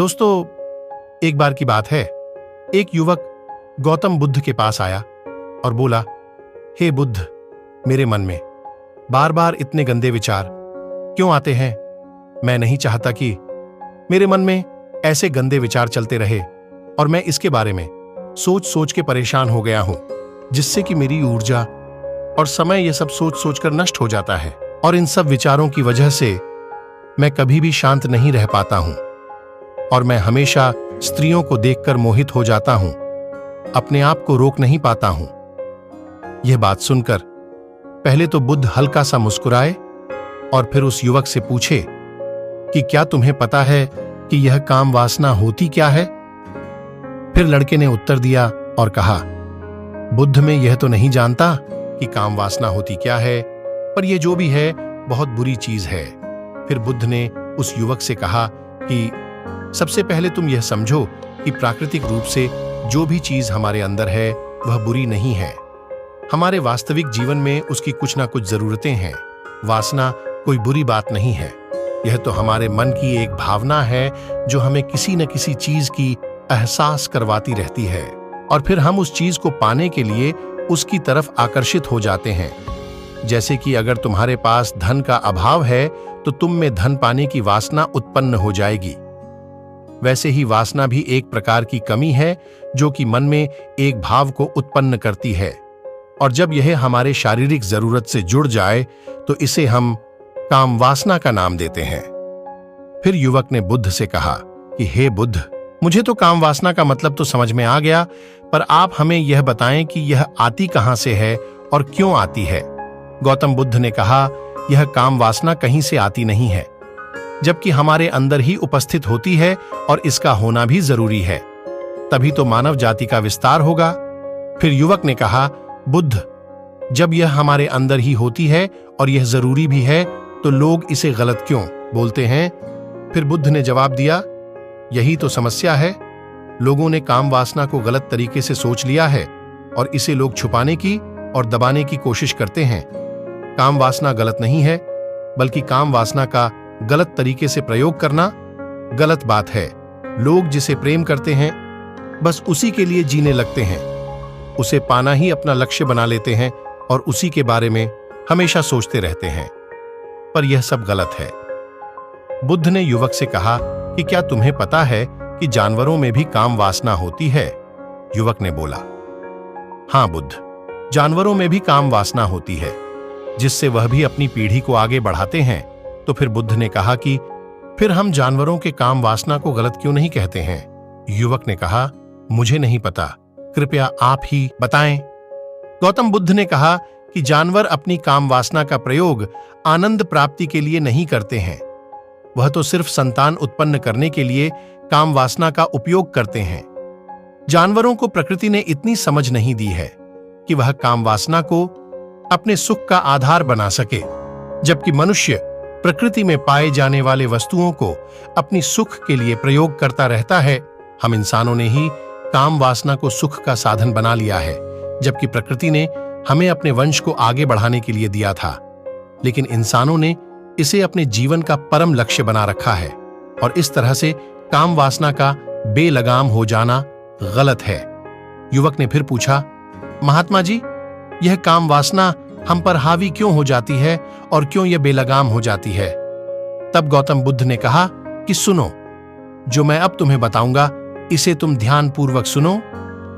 दोस्तों, एक बार की बात है, एक युवक गौतम बुद्ध के पास आया और बोला, हे बुद्ध, मेरे मन में बार बार इतने गंदे विचार क्यों आते हैं? मैं नहीं चाहता कि मेरे मन में ऐसे गंदे विचार चलते रहे और मैं इसके बारे में सोच सोच के परेशान हो गया हूं, जिससे कि मेरी ऊर्जा और समय ये सब सोच सोच कर नष्ट हो जाता है और इन सब विचारों की वजह से मैं कभी भी शांत नहीं रह पाता हूं और मैं हमेशा स्त्रियों को देखकर मोहित हो जाता हूं, अपने आप को रोक नहीं पाता हूं। यह बात सुनकर पहले तो बुद्ध हल्का सा मुस्कुराए और फिर उस युवक से पूछे कि क्या तुम्हें पता है कि यह काम वासना होती क्या है? फिर लड़के ने उत्तर दिया और कहा, बुद्ध में यह तो नहीं जानता कि काम वासना होती क्या है, पर यह जो भी है बहुत बुरी चीज है। फिर बुद्ध ने उस युवक से कहा कि सबसे पहले तुम यह समझो कि प्राकृतिक रूप से जो भी चीज हमारे अंदर है वह बुरी नहीं है। हमारे वास्तविक जीवन में उसकी कुछ ना कुछ जरूरतें हैं। वासना कोई बुरी बात नहीं है, यह तो हमारे मन की एक भावना है जो हमें किसी न किसी चीज की एहसास करवाती रहती है और फिर हम उस चीज को पाने के लिए उसकी तरफ आकर्षित हो जाते हैं। जैसे कि अगर तुम्हारे पास धन का अभाव है तो तुम में धन पाने की वासना उत्पन्न हो जाएगी। वैसे ही वासना भी एक प्रकार की कमी है जो कि मन में एक भाव को उत्पन्न करती है और जब यह हमारे शारीरिक जरूरत से जुड़ जाए तो इसे हम काम वासना का नाम देते हैं। फिर युवक ने बुद्ध से कहा कि हे बुद्ध, मुझे तो काम वासना का मतलब तो समझ में आ गया, पर आप हमें यह बताएं कि यह आती कहां से है और क्यों आती है। गौतम बुद्ध ने कहा, यह काम वासना कहीं से आती नहीं है, जबकि हमारे अंदर ही उपस्थित होती है और इसका होना भी जरूरी है, तभी तो मानव जाति का विस्तार होगा। फिर युवक ने कहा, बुद्ध, जब यह हमारे अंदर ही होती है और यह जरूरी भी है तो लोग इसे गलत क्यों बोलते हैं? फिर बुद्ध ने जवाब दिया, यही तो समस्या है। लोगों ने काम वासना को गलत तरीके से सोच लिया है और इसे लोग छुपाने की और दबाने की कोशिश करते हैं। काम वासना गलत नहीं है, बल्कि काम वासना का गलत तरीके से प्रयोग करना गलत बात है। लोग जिसे प्रेम करते हैं बस उसी के लिए जीने लगते हैं, उसे पाना ही अपना लक्ष्य बना लेते हैं और उसी के बारे में हमेशा सोचते रहते हैं, पर यह सब गलत है। बुद्ध ने युवक से कहा कि क्या तुम्हें पता है कि जानवरों में भी काम वासना होती है? युवक ने बोला, हां बुद्ध, जानवरों में भी काम वासना होती है, जिससे वह भी अपनी पीढ़ी को आगे बढ़ाते हैं। तो फिर बुद्ध ने कहा कि फिर हम जानवरों के काम वासना को गलत क्यों नहीं कहते हैं? युवक ने कहा, मुझे नहीं पता, कृपया आप ही बताएं। गौतम बुद्ध ने कहा कि जानवर अपनी काम वासना का प्रयोग आनंद प्राप्ति के लिए नहीं करते हैं, वह तो सिर्फ संतान उत्पन्न करने के लिए काम वासना का उपयोग करते हैं। जानवरों को प्रकृति ने इतनी समझ नहीं दी है कि वह काम वासना को अपने सुख का आधार बना सके, जबकि मनुष्य प्रकृति में पाए जाने वाले वस्तुओं को अपनी सुख के लिए प्रयोग करता रहता है। हम इंसानों ने ही काम वासना को सुख का साधन बना लिया है, जबकि प्रकृति ने हमें अपने वंश को आगे बढ़ाने के लिए दिया था, लेकिन इंसानों ने इसे अपने जीवन का परम लक्ष्य बना रखा है और इस तरह से काम वासना का बेलगाम हो जाना गलत है। युवक ने फिर पूछा, महात्मा जी, यह काम वासना हम पर हावी क्यों हो जाती है और क्यों यह बेलगाम हो जाती है? तब गौतम बुद्ध ने कहा कि सुनो, जो मैं अब तुम्हें बताऊंगा इसे तुम ध्यान पूर्वक सुनो,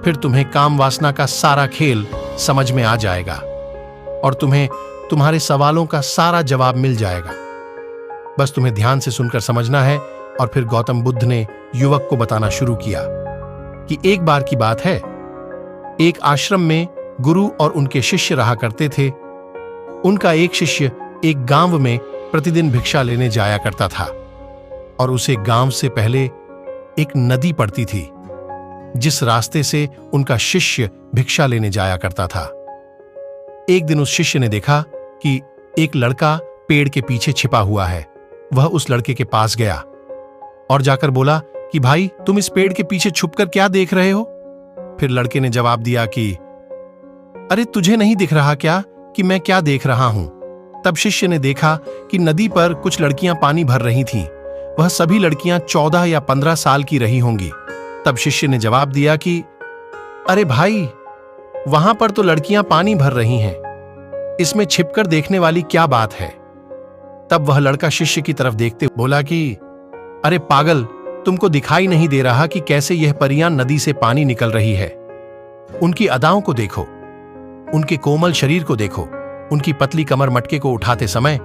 फिर तुम्हें काम वासना का सारा खेल समझ में आ जाएगा और तुम्हें तुम्हारे सवालों का सारा जवाब मिल जाएगा। बस तुम्हें ध्यान से सुनकर समझना है। और फिर गौतम बुद्ध ने युवक को बताना शुरू किया कि एक बार की बात है, एक आश्रम में गुरु और उनके शिष्य रहा करते थे। उनका एक शिष्य एक गांव में प्रतिदिन भिक्षा लेने जाया करता था और उसे गांव से पहले एक नदी पड़ती थी, जिस रास्ते से उनका शिष्य भिक्षा लेने जाया करता था। एक दिन उस शिष्य ने देखा कि एक लड़का पेड़ के पीछे छिपा हुआ है। वह उस लड़के के पास गया और जाकर बोला कि भाई, तुम इस पेड़ के पीछे छुपकर क्या देख रहे हो? फिर लड़के ने जवाब दिया कि अरे, तुझे नहीं दिख रहा क्या कि मैं क्या देख रहा हूं? तब शिष्य ने देखा कि नदी पर कुछ लड़कियां पानी भर रही थीं। वह सभी लड़कियां 14 या 15 साल की रही होंगी। तब शिष्य ने जवाब दिया कि अरे भाई, वहां पर तो लड़कियां पानी भर रही हैं, इसमें छिपकर देखने वाली क्या बात है। तब वह लड़का शिष्य की तरफ देखते बोला कि अरे पागल, तुमको दिखाई नहीं दे रहा कि कैसे यह परियां नदी से पानी निकल रही है। उनकी अदाओं को देखो, उनके कोमल शरीर को देखो, उनकी पतली कमर मटके को उठाते समय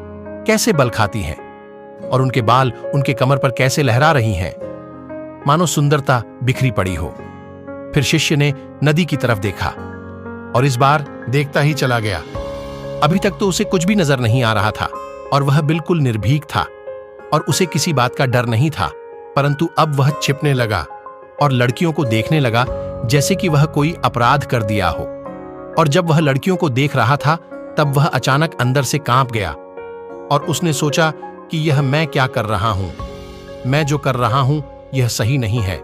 कैसे बल खाती हैं, और उनके बाल उनके कमर पर कैसे लहरा रही हैं, मानो सुंदरता बिखरी पड़ी हो। फिर शिष्य ने नदी की तरफ देखा और इस बार देखता ही चला गया। अभी तक तो उसे कुछ भी नजर नहीं आ रहा था और वह बिल्कुल निर्भीक था और उसे किसी बात का डर नहीं था, परंतु अब वह छिपने लगा और लड़कियों को देखने लगा जैसे कि वह कोई अपराध कर दिया हो। और जब वह लड़कियों को देख रहा था तब वह अचानक अंदर से कांप गया और उसने सोचा कि यह मैं क्या कर रहा हूं, मैं जो कर रहा हूं यह सही नहीं है,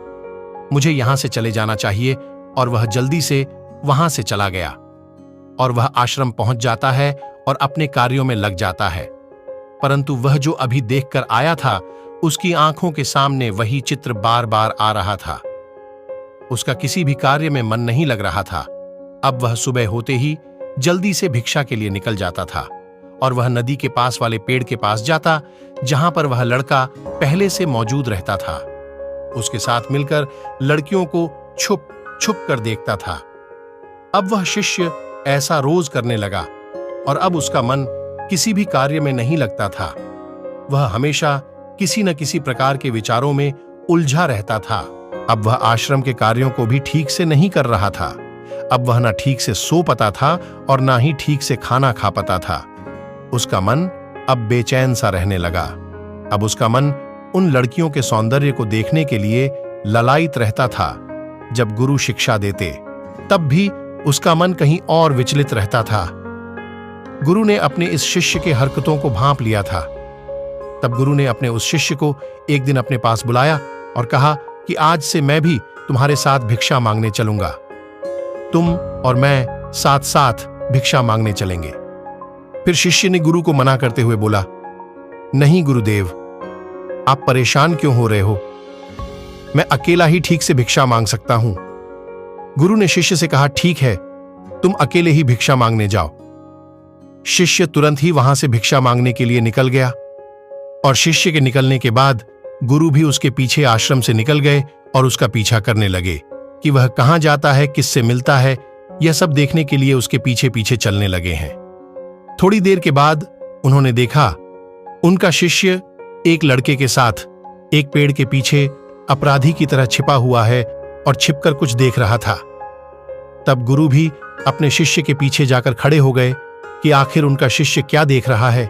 मुझे यहां से चले जाना चाहिए। और वह जल्दी से वहां से चला गया और वह आश्रम पहुंच जाता है और अपने कार्यों में लग जाता है। परंतु वह जो अभी देखकर आया था उसकी आंखों के सामने वही चित्र बार बार आ रहा था। उसका किसी भी कार्य में मन नहीं लग रहा था। अब वह सुबह होते ही जल्दी से भिक्षा के लिए निकल जाता था और वह नदी के पास वाले पेड़ के पास जाता जहां पर वह लड़का पहले से मौजूद रहता था। उसके साथ मिलकर लड़कियों को छुप छुप कर देखता था। अब वह शिष्य ऐसा रोज करने लगा और अब उसका मन किसी भी कार्य में नहीं लगता था। वह हमेशा किसी न किसी प्रकार के विचारों में उलझा रहता था। अब वह आश्रम के कार्यों को भी ठीक से नहीं कर रहा था। अब वह ना ठीक से सो पाता था और ना ही ठीक से खाना खा पाता था। उसका मन अब बेचैन सा रहने लगा। अब उसका मन उन लड़कियों के सौंदर्य को देखने के लिए ललायित रहता था। जब गुरु शिक्षा देते तब भी उसका मन कहीं और विचलित रहता था। गुरु ने अपने इस शिष्य के हरकतों को भांप लिया था। तब गुरु ने अपने उस शिष्य को एक दिन अपने पास बुलाया और कहा कि आज से मैं भी तुम्हारे साथ भिक्षा मांगने चलूंगा। तुम और मैं साथ साथ भिक्षा मांगने चलेंगे। फिर शिष्य ने गुरु को मना करते हुए बोला, नहीं गुरुदेव, आप परेशान क्यों हो रहे हो? मैं अकेला ही ठीक से भिक्षा मांग सकता हूं। गुरु ने शिष्य से कहा, ठीक है, तुम अकेले ही भिक्षा मांगने जाओ। शिष्य तुरंत ही वहां से भिक्षा मांगने के लिए निकल गया और शिष्य के निकलने के बाद गुरु भी उसके पीछे आश्रम से निकल गए और उसका पीछा करने लगे कि वह कहां जाता है, किससे मिलता है। यह सब देखने के लिए उसके पीछे पीछे चलने लगे हैं। थोड़ी देर के बाद उन्होंने देखा उनका शिष्य एक लड़के के साथ एक पेड़ के पीछे अपराधी की तरह छिपा हुआ है और छिपकर कुछ देख रहा था। तब गुरु भी अपने शिष्य के पीछे जाकर खड़े हो गए कि आखिर उनका शिष्य क्या देख रहा है।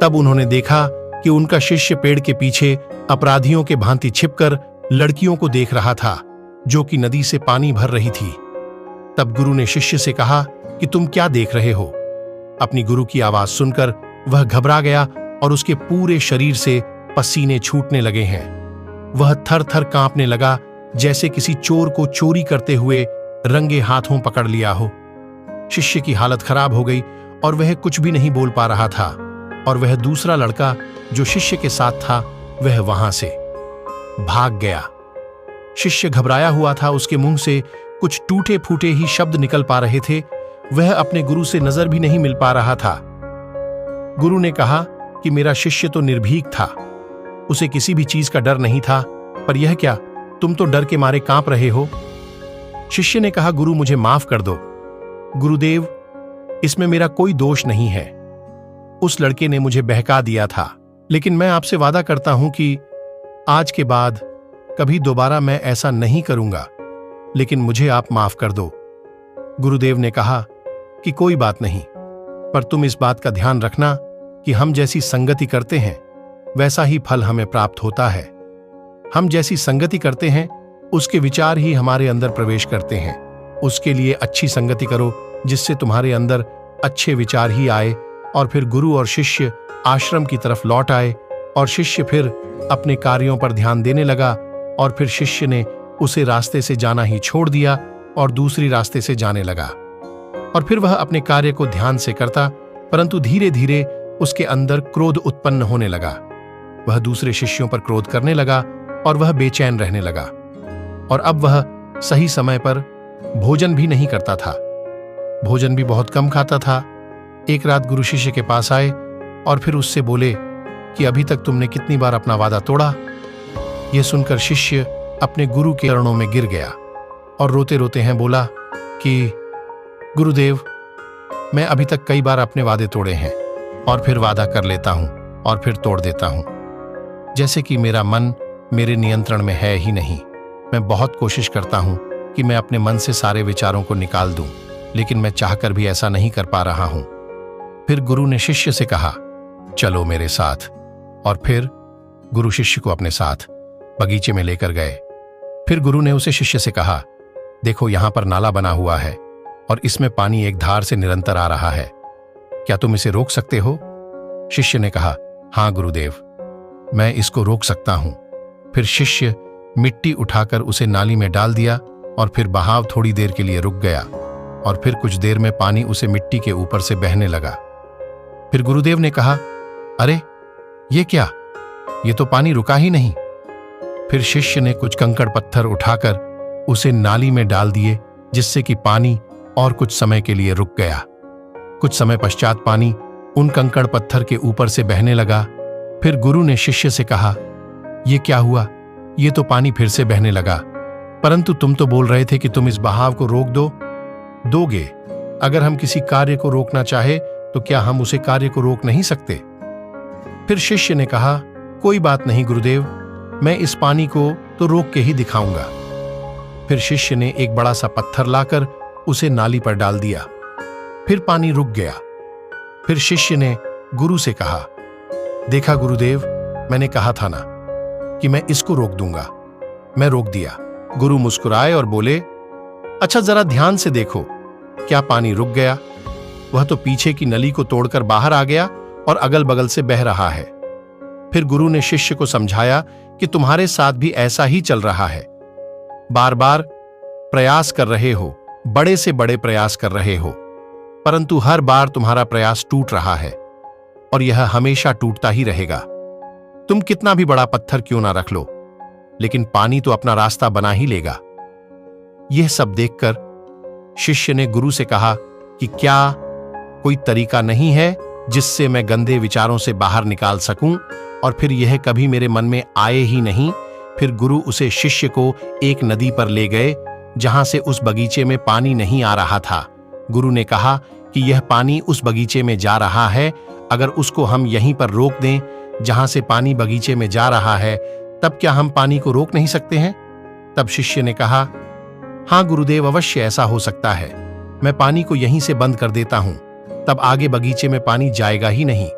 तब उन्होंने देखा कि उनका शिष्य पेड़ के पीछे अपराधियों के भांति छिपकर लड़कियों को देख रहा था जो कि नदी से पानी भर रही थी। तब गुरु ने शिष्य से कहा कि तुम क्या देख रहे हो? अपनी गुरु की आवाज सुनकर वह घबरा गया और उसके पूरे शरीर से पसीने छूटने लगे हैं। वह थर थर कांपने लगा जैसे किसी चोर को चोरी करते हुए रंगे हाथों पकड़ लिया हो। शिष्य की हालत खराब हो गई और वह कुछ भी नहीं बोल पा रहा था और वह दूसरा लड़का जो शिष्य के साथ था वह वहां से भाग गया। शिष्य घबराया हुआ था, उसके मुंह से कुछ टूटे फूटे ही शब्द निकल पा रहे थे। वह अपने गुरु से नजर भी नहीं मिल पा रहा था। गुरु ने कहा कि मेरा शिष्य तो निर्भीक था, उसे किसी भी चीज का डर नहीं था, पर यह क्या, तुम तो डर के मारे कांप रहे हो। शिष्य ने कहा, गुरु मुझे माफ कर दो। गुरुदेव, इसमें मेरा कोई दोष नहीं है। उस लड़के ने मुझे बहका दिया था, लेकिन मैं आपसे वादा करता हूं कि आज के बाद कभी दोबारा मैं ऐसा नहीं करूंगा, लेकिन मुझे आप माफ कर दो। गुरुदेव ने कहा कि कोई बात नहीं, पर तुम इस बात का ध्यान रखना कि हम जैसी संगति करते हैं वैसा ही फल हमें प्राप्त होता है। हम जैसी संगति करते हैं उसके विचार ही हमारे अंदर प्रवेश करते हैं। उसके लिए अच्छी संगति करो जिससे तुम्हारे अंदर अच्छे विचार ही आए। और फिर गुरु और शिष्य आश्रम की तरफ लौट आए और शिष्य फिर अपने कार्यों पर ध्यान देने लगा और फिर शिष्य ने उसे रास्ते से जाना ही छोड़ दिया और दूसरी रास्ते से जाने लगा। और फिर वह अपने कार्य को ध्यान से करता, परंतु धीरे धीरे उसके अंदर क्रोध उत्पन्न होने लगा। वह दूसरे शिष्यों पर क्रोध करने लगा और वह बेचैन रहने लगा, और अब वह सही समय पर भोजन भी नहीं करता था, भोजन भी बहुत कम खाता था। एक रात गुरु शिष्य के पास आए और फिर उससे बोले कि अभी तक तुमने कितनी बार अपना वादा तोड़ा। यह सुनकर शिष्य अपने गुरु के चरणों में गिर गया और रोते रोते हैं बोला कि गुरुदेव, मैं अभी तक कई बार अपने वादे तोड़े हैं और फिर वादा कर लेता हूं और फिर तोड़ देता हूं, जैसे कि मेरा मन मेरे नियंत्रण में है ही नहीं। मैं बहुत कोशिश करता हूं कि मैं अपने मन से सारे विचारों को निकाल दूं, लेकिन मैं चाहकर भी ऐसा नहीं कर पा रहा हूं। फिर गुरु ने शिष्य से कहा, चलो मेरे साथ। और फिर गुरु शिष्य को अपने साथ बगीचे में लेकर गए। फिर गुरु ने उसे शिष्य से कहा, देखो यहां पर नाला बना हुआ है और इसमें पानी एक धार से निरंतर आ रहा है, क्या तुम इसे रोक सकते हो? शिष्य ने कहा, हां गुरुदेव, मैं इसको रोक सकता हूं। फिर शिष्य मिट्टी उठाकर उसे नाली में डाल दिया और फिर बहाव थोड़ी देर के लिए रुक गया और फिर कुछ देर में पानी उसे मिट्टी के ऊपर से बहने लगा। फिर गुरुदेव ने कहा, अरे ये क्या, ये तो पानी रुका ही नहीं। फिर शिष्य ने कुछ कंकड़ पत्थर उठाकर उसे नाली में डाल दिए, जिससे कि पानी और कुछ समय के लिए रुक गया। कुछ समय पश्चात पानी उन कंकड़ पत्थर के ऊपर से बहने लगा। फिर गुरु ने शिष्य से कहा, ये क्या हुआ, ये तो पानी फिर से बहने लगा, परंतु तुम तो बोल रहे थे कि तुम इस बहाव को रोक दोगे। अगर हम किसी कार्य को रोकना चाहे तो क्या हम उसे कार्य को रोक नहीं सकते? फिर शिष्य ने कहा, कोई बात नहीं गुरुदेव, मैं इस पानी को तो रोक के ही दिखाऊंगा। फिर शिष्य ने एक बड़ा सा पत्थर लाकर उसे नाली पर डाल दिया। फिर पानी रुक गया। फिर शिष्य ने गुरु से कहा, देखा गुरुदेव, मैंने कहा था ना कि मैं इसको रोक दूंगा, मैं रोक दिया। गुरु मुस्कुराए और बोले, अच्छा जरा ध्यान से देखो, क्या पानी रुक गया? वह तो पीछे की नली को तोड़कर बाहर आ गया और अगल बगल से बह रहा है। फिर गुरु ने शिष्य को समझाया कि तुम्हारे साथ भी ऐसा ही चल रहा है, बार बार प्रयास कर रहे हो, बड़े से बड़े प्रयास कर रहे हो, परंतु हर बार तुम्हारा प्रयास टूट रहा है और यह हमेशा टूटता ही रहेगा। तुम कितना भी बड़ा पत्थर क्यों ना रख लो, लेकिन पानी तो अपना रास्ता बना ही लेगा। यह सब देखकर शिष्य ने गुरु से कहा कि क्या कोई तरीका नहीं है जिससे मैं गंदे विचारों से बाहर निकाल सकूं और फिर यह कभी मेरे मन में आए ही नहीं। फिर गुरु उसे शिष्य को एक नदी पर ले गए जहां से उस बगीचे में पानी नहीं आ रहा था। गुरु ने कहा कि यह पानी उस बगीचे में जा रहा है, अगर उसको हम यहीं पर रोक दें जहां से पानी बगीचे में जा रहा है, तब क्या हम पानी को रोक नहीं सकते हैं? तब शिष्य ने कहा, हां गुरुदेव, अवश्य ऐसा हो सकता है। मैं पानी को यहीं से बंद कर देता हूं, तब आगे बगीचे में पानी जाएगा ही नहीं।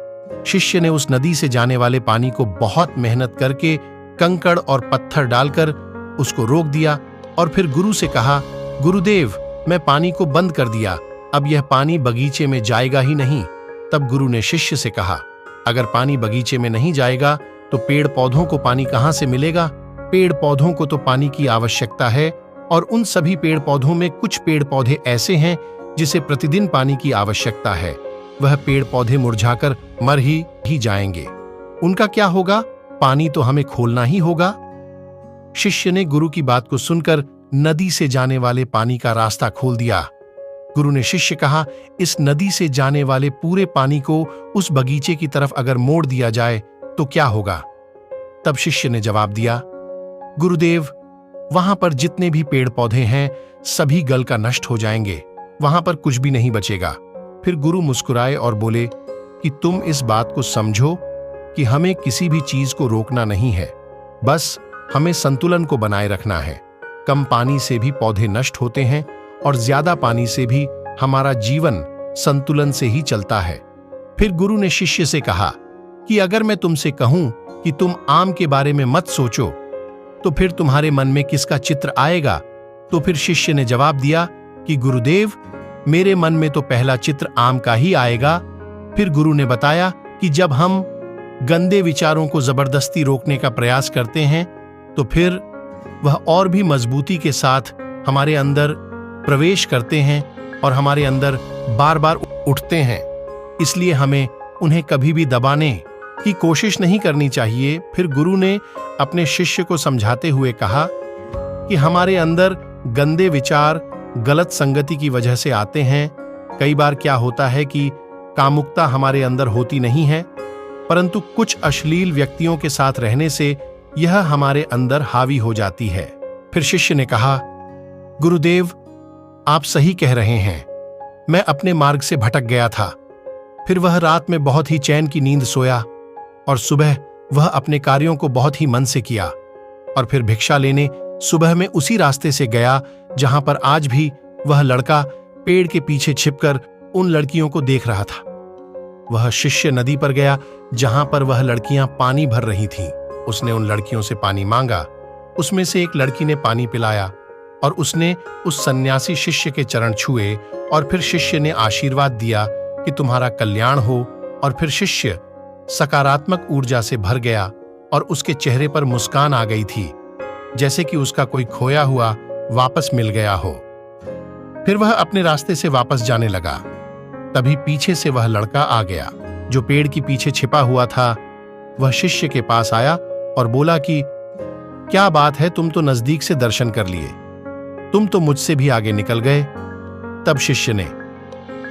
शिष्य ने उस नदी से जाने वाले पानी को बहुत मेहनत करके कंकड़ और पत्थर डालकर उसको रोक दिया और फिर गुरु से कहा, गुरुदेव, मैं पानी को बंद कर दिया, अब यह पानी बगीचे में जाएगा ही नहीं। तब गुरु ने शिष्य से कहा, अगर पानी बगीचे में नहीं जाएगा तो पेड़ पौधों को पानी कहां से मिलेगा? पेड़ पौधों को तो पानी की आवश्यकता है और उन सभी पेड़ पौधों में कुछ पेड़ पौधे ऐसे हैं जिसे प्रतिदिन पानी की आवश्यकता है। वह पेड़ पौधे मुरझाकर मर ही जाएंगे। उनका क्या होगा? पानी तो हमें खोलना ही होगा। शिष्य ने गुरु की बात को सुनकर नदी से जाने वाले पानी का रास्ता खोल दिया। गुरु ने शिष्य कहा, इस नदी से जाने वाले पूरे पानी को उस बगीचे की तरफ अगर मोड़ दिया जाए तो क्या होगा? तब शिष्य ने जवाब दिया, गुरुदेव, वहां पर जितने भी पेड़ पौधे हैं सभी गल का नष्ट हो जाएंगे, वहां पर कुछ भी नहीं बचेगा। फिर गुरु मुस्कुराए और बोले कि तुम इस बात को समझो कि हमें किसी भी चीज को रोकना नहीं है, बस हमें संतुलन को बनाए रखना है। कम पानी से भी पौधे नष्ट होते हैं और ज्यादा पानी से भी हमारा जीवन संतुलन से ही चलता है। फिर गुरु ने शिष्य से कहा कि अगर मैं तुमसे कहूं कि तुम आम के बारे में मत सोचो, तो फिर तुम्हारे मन में किसका चित्र आएगा? तो फिर शिष्य ने जवाब दिया कि गुरुदेव, मेरे मन में तो पहला चित्र आम का ही आएगा। फिर गुरु ने बताया कि जब हम गंदे विचारों को जबरदस्ती रोकने का प्रयास करते हैं तो फिर वह और भी मजबूती के साथ हमारे अंदर प्रवेश करते हैं और हमारे अंदर बार बार उठते हैं। इसलिए हमें उन्हें कभी भी दबाने की कोशिश नहीं करनी चाहिए। फिर गुरु ने अपने शिष्य को समझाते हुए कहा कि हमारे अंदर गंदे विचार गलत संगति की वजह से आते हैं। कई बार क्या होता है कि कामुकता हमारे अंदर होती नहीं है, परंतु कुछ अश्लील व्यक्तियों के साथ रहने से यह हमारे अंदर हावी हो जाती है। फिर शिष्य ने कहा, गुरुदेव आप सही कह रहे हैं, मैं अपने मार्ग से भटक गया था। फिर वह रात में बहुत ही चैन की नींद सोया और सुबह वह अपने कार्यों को बहुत ही मन से किया और फिर भिक्षा लेने सुबह में उसी रास्ते से गया जहां पर आज भी वह लड़का पेड़ के पीछे छिपकर उन लड़कियों को देख रहा था। वह शिष्य नदी पर गया जहां पर वह लड़कियां पानी भर रही थीं। उसने उन लड़कियों से पानी मांगा। उसमें से एक लड़की ने पानी पिलाया और उसने उस सन्यासी शिष्य के चरण छुए और फिर शिष्य ने आशीर्वाद दिया कि तुम्हारा कल्याण हो। और फिर शिष्य सकारात्मक ऊर्जा से भर गया और उसके चेहरे पर मुस्कान आ गई थी, जैसे कि उसका कोई खोया हुआ वापस मिल गया हो। फिर वह अपने रास्ते से वापस जाने लगा। तभी पीछे से वह लड़का आ गया जो पेड़ के पीछे छिपा हुआ था। वह शिष्य के पास आया और बोला कि क्या बात है, तुम तो नजदीक से दर्शन कर लिए, तुम तो मुझसे भी आगे निकल गए। तब शिष्य ने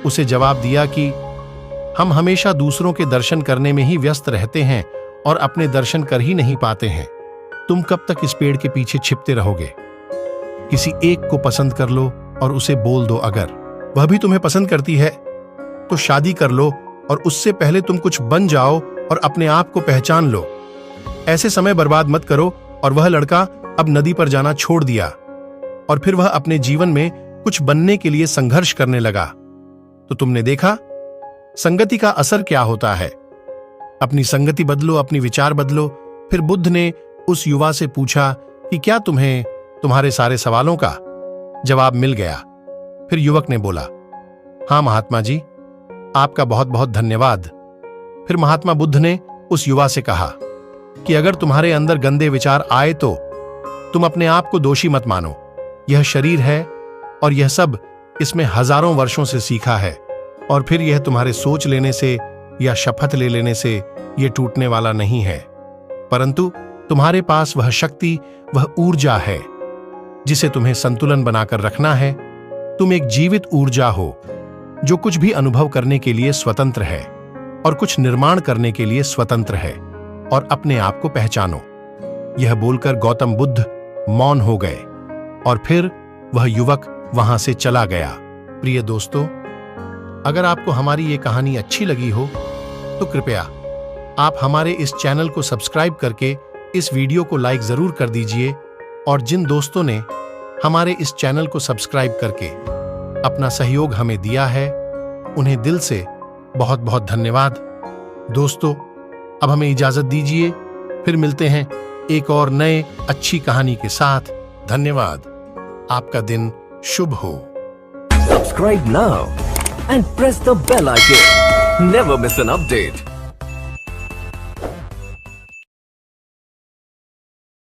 उसे जवाब दिया कि हम हमेशा दूसरों के दर्शन करने में ही व्यस्त रहते हैं और अपने दर्शन कर ही नहीं पाते हैं। तुम कब तक इस पेड़ के पीछे छिपते रहोगे? किसी एक को पसंद कर लो और उसे बोल दो, अगर वह भी तुम्हें पसंद करती है तो शादी कर लो और उससे पहले तुम कुछ बन जाओ और अपने आप को पहचान लो। ऐसे समय बर्बाद मत करो। और वह लड़का अब नदी पर जाना छोड़ दिया और फिर वह अपने जीवन में कुछ बनने के लिए संघर्ष करने लगा। तो तुमने देखा संगति का असर क्या होता है। अपनी संगति बदलो, अपनी विचार बदलो। फिर बुद्ध ने उस युवा से पूछा कि क्या तुम्हें तुम्हारे सारे सवालों का जवाब मिल गया? फिर युवक ने बोला, हाँ महात्मा जी, आपका बहुत बहुत धन्यवाद। फिर महात्मा बुद्ध ने उस युवा से कहा कि अगर तुम्हारे अंदर गंदे विचार आए तो तुम अपने आप को दोषी मत मानो। यह शरीर है और यह सब इसमें हजारों वर्षों से सीखा है और फिर यह तुम्हारे सोच लेने से या शपथ ले लेने से यह टूटने वाला नहीं है, परंतु तुम्हारे पास वह शक्ति, वह ऊर्जा है जिसे तुम्हें संतुलन बनाकर रखना है। तुम एक जीवित ऊर्जा हो जो कुछ भी अनुभव करने के लिए स्वतंत्र है और कुछ निर्माण करने के लिए स्वतंत्र है, और अपने आप को पहचानो। यह बोलकर गौतम बुद्ध मौन हो गए और फिर वह युवक वहां से चला गया। प्रिय दोस्तों, अगर आपको हमारी ये कहानी अच्छी लगी हो तो कृपया आप हमारे इस चैनल को सब्सक्राइब करके इस वीडियो को लाइक जरूर कर दीजिए। और जिन दोस्तों ने हमारे इस चैनल को सब्सक्राइब करके अपना सहयोग हमें दिया है, उन्हें दिल से बहुत बहुत धन्यवाद। दोस्तों, अब हमें इजाजत दीजिए, फिर मिलते हैं एक और नए अच्छी कहानी के साथ। धन्यवाद। आपका दिन शुभ हो। Subscribe now and press the bell icon. Never miss an update.